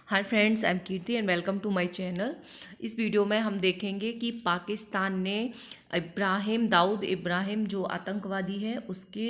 Hi friends, I am Kirti and welcome to my channel. इस video में हम देखेंगे कि पाकिस्तान ने दाऊद इब्राहिम जो आतंकवादी है उसके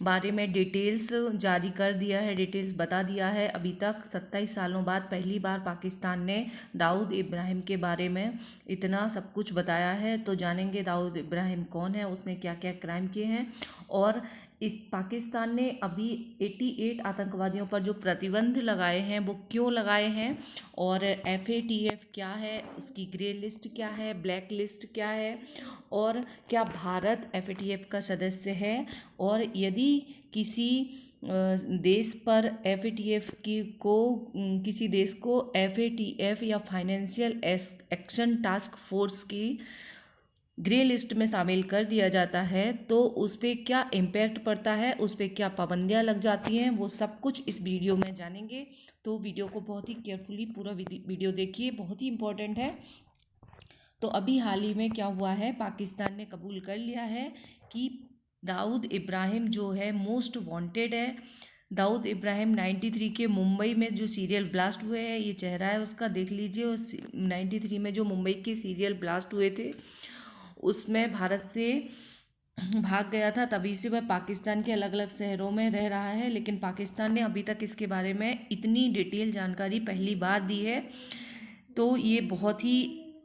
बारे में डिटेल्स जारी कर दिया है, डिटेल्स बता दिया है। अभी तक 27 सालों बाद पहली बार पाकिस्तान ने दाऊद इब्राहिम के बारे में इतना सब कुछ बताया है। तो जानेंगे दाऊद इब्राहिम कौन है, उसने क्या क्या क्राइम किए हैं। और इस पाकिस्तान ने अभी 88 आतंकवादियों पर जो प्रतिबंध लगाए हैं वो क्यों लगाए हैं, और FATF क्या है, उसकी ग्रे लिस्ट क्या है, ब्लैक लिस्ट क्या है, और क्या भारत FATF का सदस्य है, और यदि किसी देश पर FATF किसी देश को FATF या फाइनेंशियल एक्शन टास्क फोर्स की ग्रे लिस्ट में शामिल कर दिया जाता है तो उस पर क्या इम्पैक्ट पड़ता है, उस पर क्या पाबंदियाँ लग जाती हैं, वो सब कुछ इस वीडियो में जानेंगे। तो वीडियो को बहुत ही केयरफुली पूरा वीडियो देखिए, बहुत ही इम्पोर्टेंट है। तो अभी हाल ही में क्या हुआ है, पाकिस्तान ने कबूल कर लिया है कि दाऊद इब्राहिम जो है मोस्ट वांटेड है। दाऊद इब्राहिम 93 के मुंबई में जो सीरियल ब्लास्ट हुए हैं, ये चेहरा है उसका, देख लीजिए। उस 93 में जो मुंबई के सीरियल ब्लास्ट हुए थे उसमें भारत से भाग गया था, तभी से वह पाकिस्तान के अलग अलग शहरों में रह रहा है। लेकिन पाकिस्तान ने अभी तक इसके बारे में इतनी डिटेल जानकारी पहली बार दी है। तो ये बहुत ही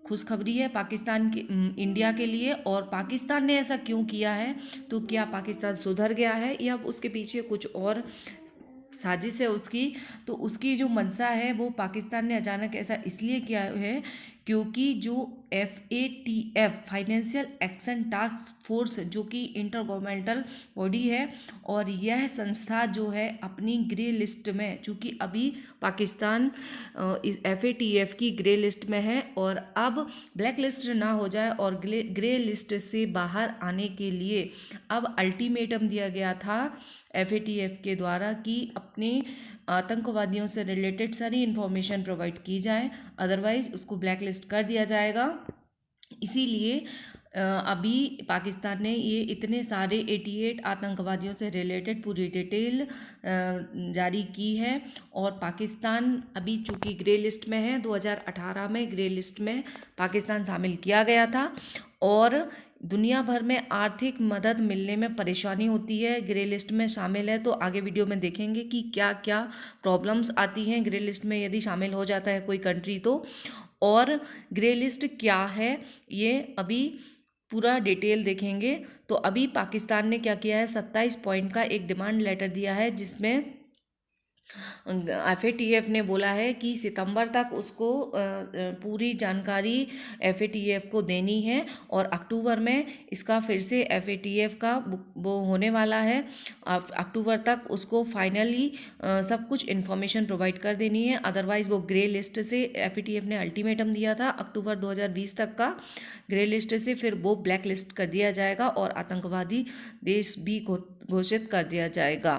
खुशखबरी है पाकिस्तान के इंडिया के लिए। और पाकिस्तान ने ऐसा क्यों किया है, तो क्या पाकिस्तान सुधर गया है या उसके पीछे कुछ और साजिश है उसकी। तो उसकी जो मंशा है वो पाकिस्तान ने अचानक ऐसा इसलिए किया है क्योंकि जो FATF financial Action Task force जो कि इंटर गवर्नमेंटल बॉडी है, और यह संस्था जो है अपनी ग्रे लिस्ट में, चूँकि अभी पाकिस्तान इस FATF की ग्रे लिस्ट में है, और अब ब्लैक लिस्ट ना हो जाए और ग्रे लिस्ट से बाहर आने के लिए अब अल्टीमेटम दिया गया था FATF के द्वारा कि अपने आतंकवादियों से रिलेटेड सारी इन्फॉर्मेशन प्रोवाइड की जाए, अदरवाइज उसको ब्लैक लिस्ट कर दिया जाएगा। इसीलिए अभी पाकिस्तान ने ये इतने सारे 88 आतंकवादियों से रिलेटेड पूरी डिटेल जारी की है। और पाकिस्तान अभी चूँकि ग्रे लिस्ट में है, 2018 में ग्रे लिस्ट में पाकिस्तान शामिल किया गया था, और दुनिया भर में आर्थिक मदद मिलने में परेशानी होती है। ग्रे लिस्ट में शामिल है तो आगे वीडियो में देखेंगे कि क्या क्या प्रॉब्लम्स आती हैं ग्रे लिस्ट में यदि शामिल हो जाता है कोई कंट्री तो। और ग्रे लिस्ट क्या है ये अभी पूरा डिटेल देखेंगे। तो अभी पाकिस्तान ने क्या किया है, 27 पॉइंट का एक डिमांड लेटर दिया है जिसमें FATF ने बोला है कि सितंबर तक उसको पूरी जानकारी FATF को देनी है, और अक्टूबर में इसका फिर से FATF का वो होने वाला है। अक्टूबर तक उसको फाइनली सब कुछ इन्फॉर्मेशन प्रोवाइड कर देनी है, अदरवाइज वो ग्रे लिस्ट से FATF ने अल्टीमेटम दिया था अक्टूबर 2020 तक का, ग्रे लिस्ट से फिर वो ब्लैक लिस्ट कर दिया जाएगा और आतंकवादी देश भी घोषित कर दिया जाएगा।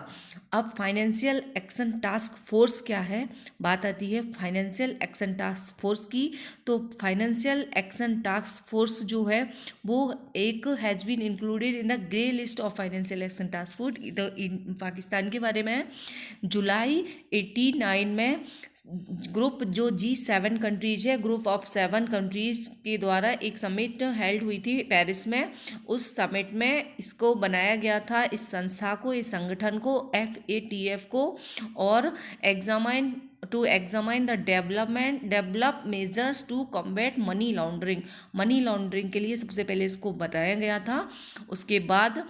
अब फाइनेंशियल एक्शन टास्क फोर्स क्या है, बात आती है फाइनेंशियल एक्शन टास्क फोर्स की। तो फाइनेंशियल एक्शन टास्क फोर्स जो है वो एक has been included in the grey list of Financial Action Task Force. Pakistan के बारे में जुलाई 89 में ग्रुप जो G7 कंट्रीज है, ग्रुप ऑफ 7 कंट्रीज के द्वारा एक समिट हेल्ड हुई थी पेरिस में। उस समिट में इसको बनाया गया था, इस संस्था को, इस संगठन को, FATF को, और examine the develop measures to combat money laundering के लिए सबसे पहले इसको बताया गया था। उसके बाद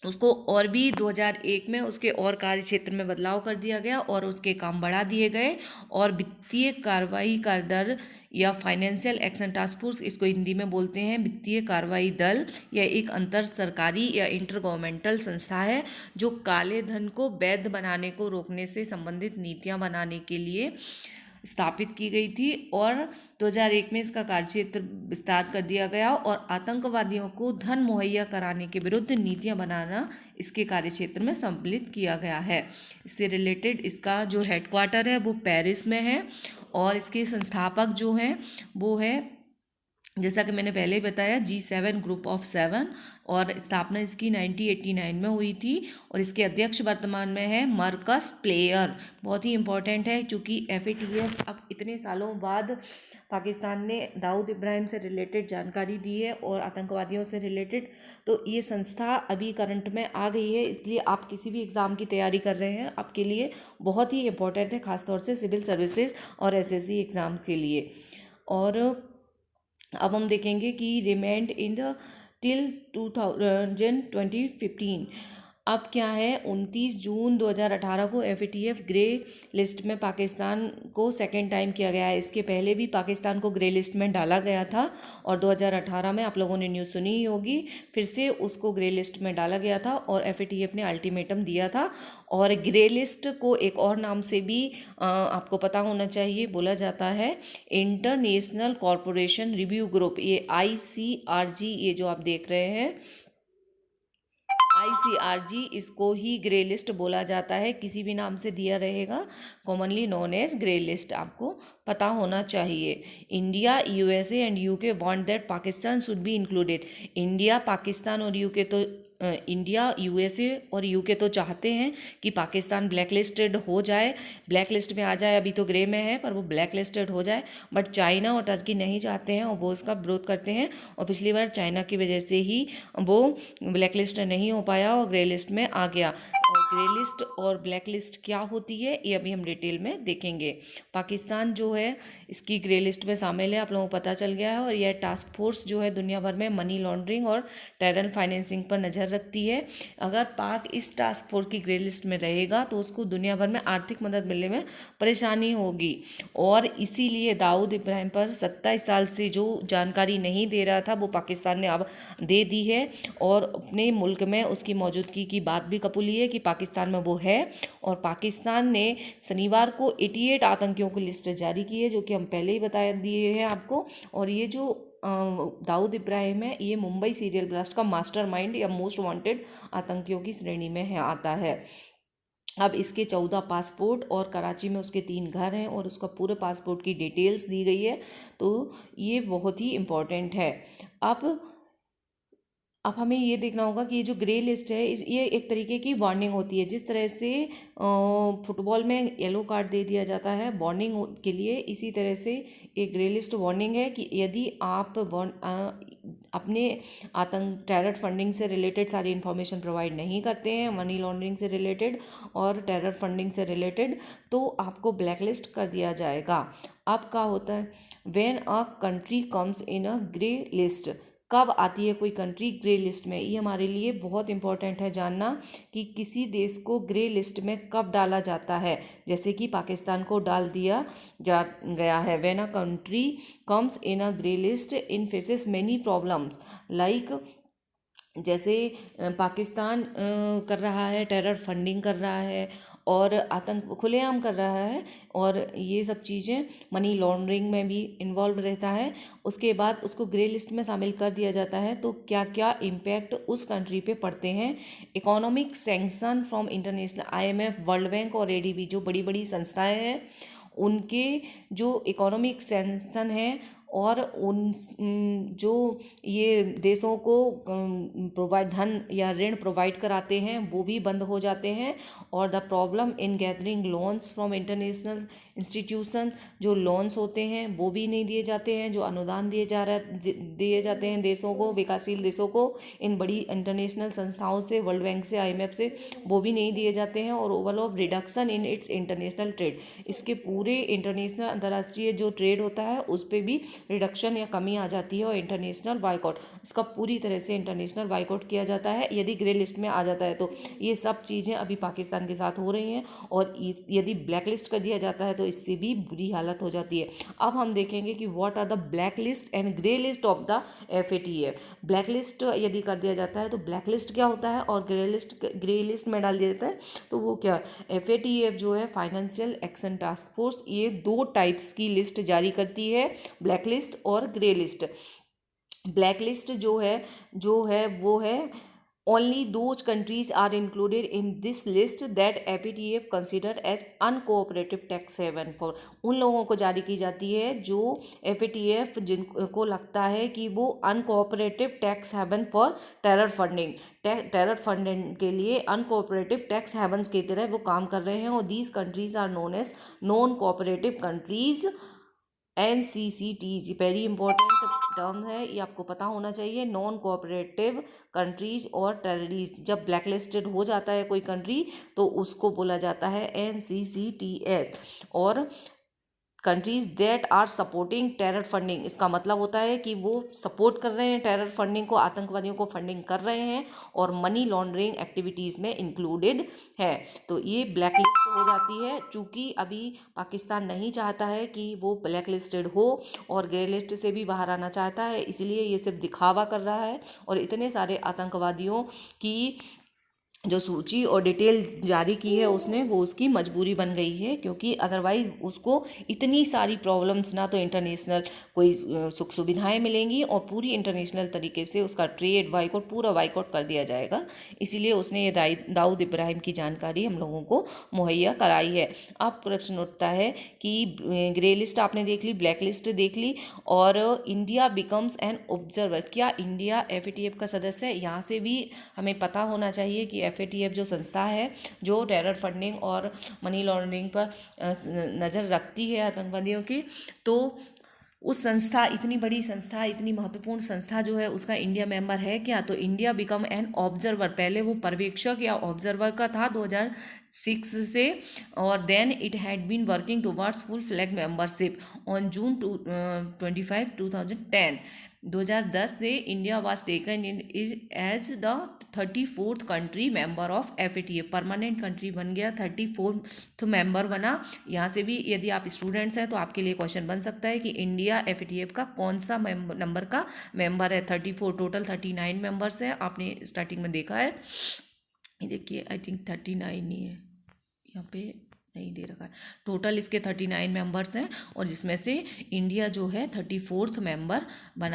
उसको और भी 2001 में उसके और कार्य क्षेत्र में बदलाव कर दिया गया और उसके काम बढ़ा दिए गए। और वित्तीय कार्रवाई का दल या फाइनेंशियल एक्शन टास्क फोर्स, इसको हिंदी में बोलते हैं वित्तीय कार्रवाई दल, यह एक अंतर सरकारी या इंटर गवर्नमेंटल संस्था है जो काले धन को वैध बनाने को रोकने से संबंधित नीतियां बनाने के लिए स्थापित की गई थी। और 2001 में इसका कार्यक्षेत्र विस्तार कर दिया गया, और आतंकवादियों को धन मुहैया कराने के विरुद्ध नीतियां बनाना इसके कार्यक्षेत्र में सम्मिलित किया गया है। इससे रिलेटेड इसका जो हेडक्वार्टर है वो पेरिस में है, और इसके संस्थापक जो हैं वो है जैसा कि मैंने पहले ही बताया, G7 ग्रुप ऑफ 7, और स्थापना इसकी 1989 में हुई थी, और इसके अध्यक्ष वर्तमान में है मार्कस प्लेयर। बहुत ही इम्पोर्टेंट है, क्योंकि FATF अब इतने सालों बाद पाकिस्तान ने दाऊद इब्राहिम से रिलेटेड जानकारी दी है और आतंकवादियों से रिलेटेड, तो ये संस्था अभी करंट में आ गई है। इसलिए आप किसी भी एग्ज़ाम की तैयारी कर रहे हैं, आपके लिए बहुत ही इम्पोर्टेंट है, खासतौर से सिविल सर्विसेज और SSC एग्ज़ाम के लिए। और अब हम देखेंगे कि रिमेंड इन द टिल 2015। अब क्या है, 29 जून 2018 को FATF ग्रे लिस्ट में पाकिस्तान को सेकेंड टाइम किया गया है। इसके पहले भी पाकिस्तान को ग्रे लिस्ट में डाला गया था, और 2018 में आप लोगों ने न्यूज़ सुनी ही होगी, फिर से उसको ग्रे लिस्ट में डाला गया था, और FATF ने अल्टीमेटम दिया था। और ग्रे लिस्ट को एक और नाम से भी आपको पता होना चाहिए बोला जाता है, इंटरनेशनल कॉरपोरेशन रिव्यू ग्रुप, ये ICRG, ये जो आप देख रहे हैं ICRG, इसको ही ग्रे लिस्ट बोला जाता है। किसी भी नाम से दिया रहेगा, commonly known as grey list, आपको पता होना चाहिए। India, USA and UK want that Pakistan should be included. India, Pakistan और UK तो इंडिया, USA और UK तो चाहते हैं कि पाकिस्तान ब्लैक लिस्टेड हो जाए, ब्लैक लिस्ट में आ जाए। अभी तो ग्रे में है, पर वो ब्लैक लिस्टेड हो जाए। बट चाइना और टर्की नहीं चाहते हैं, और वो उसका विरोध करते हैं, और पिछली बार चाइना की वजह से ही वो ब्लैक लिस्ट नहीं हो पाया और ग्रे लिस्ट में आ गया। और ग्रे लिस्ट और ब्लैक लिस्ट क्या होती है, ये अभी हम डिटेल में देखेंगे। पाकिस्तान जो है इसकी ग्रे लिस्ट में शामिल है, आप लोगों को पता चल गया है। और यह टास्क फोर्स जो है दुनिया भर में मनी लॉन्ड्रिंग और टेरर फाइनेंसिंग पर नज़र रखती है। अगर पाक इस टास्क फोर्स की ग्रे लिस्ट में रहेगा तो उसको दुनिया भर में आर्थिक मदद मिलने में परेशानी होगी। और इसीलिए दाऊद इब्राहिम पर 27 साल से जो जानकारी नहीं दे रहा था, वो पाकिस्तान ने अब दे दी है, और अपने मुल्क में उसकी मौजूदगी की बात भी कबूली है कि पाकिस्तान में वो है। और पाकिस्तान ने शनिवार को 88 आतंकियों की लिस्ट जारी की है, जो कि हम पहले ही बता दिए हैं आपको। और ये जो दाऊद इब्राहिम है, ये मुंबई सीरियल ब्लास्ट का मास्टरमाइंड या मोस्ट वांटेड आतंकियों की श्रेणी में है, आता है। अब इसके 14 पासपोर्ट, और कराची में उसके 3 घर हैं, और उसका पूरे पासपोर्ट की डिटेल्स दी गई है। तो ये बहुत ही इम्पोर्टेंट है। अब हमें ये देखना होगा कि ये जो ग्रे लिस्ट है, ये एक तरीके की वार्निंग होती है। जिस तरह से फुटबॉल में येलो कार्ड दे दिया जाता है वार्निंग के लिए, इसी तरह से एक ग्रे लिस्ट वार्निंग है कि यदि आप अपने आतंक टेरर फंडिंग से रिलेटेड सारी इन्फॉर्मेशन प्रोवाइड नहीं करते हैं, मनी लॉन्ड्रिंग से रिलेटेड और टेरर फंडिंग से रिलेटेड, तो आपको ब्लैक लिस्ट कर दिया जाएगा। अब क्या होता है, when a country comes in a grey list, कब आती है कोई कंट्री ग्रे लिस्ट में, ये हमारे लिए बहुत इंपॉर्टेंट है जानना कि किसी देश को ग्रे लिस्ट में कब डाला जाता है। जैसे कि पाकिस्तान को डाल दिया जा गया है। When a country comes in a grey list in faces many problems, like जैसे पाकिस्तान कर रहा है, टेरर फंडिंग कर रहा है और आतंक खुलेआम कर रहा है, और ये सब चीज़ें मनी लॉन्ड्रिंग में भी इन्वॉल्व रहता है। उसके बाद उसको ग्रे लिस्ट में शामिल कर दिया जाता है, तो क्या क्या इम्पैक्ट उस कंट्री पे पड़ते हैं। Economic sanction from international IMF, world bank और ADB, जो बड़ी बड़ी संस्थाएं हैं, उनके जो इकोनॉमिक सैंक्शन है और उन जो ये देशों को धन या ऋण प्रोवाइड कराते हैं, वो भी बंद हो जाते हैं। और the problem in gathering loans from international institution, जो लोन्स होते हैं वो भी नहीं दिए जाते हैं, जो अनुदान दिए जाते हैं देशों को, विकासशील देशों को, इन बड़ी इंटरनेशनल संस्थाओं से, वर्ल्ड बैंक से, IMF से, वो भी नहीं दिए जाते हैं। और overall reduction in its international trade, इसके पूरे इंटरनेशनल अंतर्राष्ट्रीय जो ट्रेड होता है उस पर भी रिडक्शन या कमी आ जाती है। और इंटरनेशनल बाइकआउट, इसका पूरी तरह से इंटरनेशनल बाइकआउट किया जाता है यदि ग्रे लिस्ट में आ जाता है। तो ये सब चीज़ें अभी पाकिस्तान के साथ हो रही हैं, और यदि ब्लैक लिस्ट कर दिया जाता है तो इससे भी बुरी हालत हो जाती है। अब हम देखेंगे कि what are the black list and grey list of the FATF। Black list यदि कर दिया जाता है तो ब्लैक लिस्ट क्या होता है, और ग्रे लिस्ट में डाल दिया जाता है तो वो क्या। FATF जो है, फाइनेंशियल एक्शन टास्क फोर्स, ये 2 टाइप्स की लिस्ट जारी करती है, ब्लैक लिस्ट और ग्रे लिस्ट। ब्लैक लिस्ट जो है वो है Only those countries are included in this list that FATF consider as uncooperative tax haven for। उन लोगों को जारी की जाती है जो FATF जिनको लगता है कि वो uncooperative tax haven for terror funding, terror funding के लिए अनकोऑपरेटिव टैक्स हेवन्स की तरह वो काम कर रहे हैं। और these countries are known as non cooperative countries, NCCT। Very important term है, ये आपको पता होना चाहिए। नॉन कोऑपरेटिव कंट्रीज और टेररिस्ट, जब ब्लैक लिस्टेड हो जाता है कोई कंट्री तो उसको बोला जाता है NCCTS। और countries that are supporting terror funding, इसका मतलब होता है कि वो सपोर्ट कर रहे हैं टेरर फंडिंग को, आतंकवादियों को फंडिंग कर रहे हैं और मनी लॉन्ड्रिंग एक्टिविटीज़ में इंक्लूडेड है। तो ये ब्लैक लिस्ट हो जाती है। चूँकि अभी पाकिस्तान नहीं चाहता है कि वो ब्लैक लिस्टेड हो और ग्रे लिस्ट से भी बाहर आना चाहता है, इसलिए ये सिर्फ दिखावा कर रहा है। और इतने सारे आतंकवादियों की जो सूची और डिटेल जारी की है उसने, वो उसकी मजबूरी बन गई है, क्योंकि अदरवाइज उसको इतनी सारी प्रॉब्लम्स, ना तो इंटरनेशनल कोई सुख सुविधाएं मिलेंगी और पूरी इंटरनेशनल तरीके से उसका ट्रेड बाइकआउट, पूरा बाइकआउट कर दिया जाएगा। इसीलिए उसने ये दाऊद इब्राहिम की जानकारी हम लोगों को मुहैया कराई है। अब प्रश्न उठता है कि ग्रे लिस्ट आपने देख ली, ब्लैक लिस्ट देख ली, और इंडिया बिकम्स एन ऑब्जर्वर, क्या इंडिया FATF का सदस्य है? यहाँ से भी हमें पता होना चाहिए कि FATF जो संस्था है जो टेरर फंडिंग और मनी लॉन्ड्रिंग पर नज़र रखती है आतंकवादियों की, तो उस संस्था, इतनी बड़ी संस्था, इतनी महत्वपूर्ण संस्था जो है उसका इंडिया मेंबर है क्या? तो इंडिया बिकम एन ऑब्जर्वर, पहले वो पर्यवेक्षक या ऑब्जर्वर का था 2006 से, और then it had been working towards full flag membership on June 25, 2010। 2010 से India was taken in as the 34th country member of FATF, permanent country बन गया, 34th मेंबर बना। यहाँ से भी यदि आप स्टूडेंट्स हैं तो आपके लिए क्वेश्चन बन सकता है कि इंडिया FATF का कौन सा नंबर का मेंबर है। 34, टोटल 39 मेंबर्स हैं, आपने स्टार्टिंग में देखा है। ये देखिए, आई थिंक 39 ही है, यहाँ पे नहीं दे रखा है। टोटल इसके 39 मेंबर्स हैं और जिसमें से इंडिया जो है 34th मेंबर बना।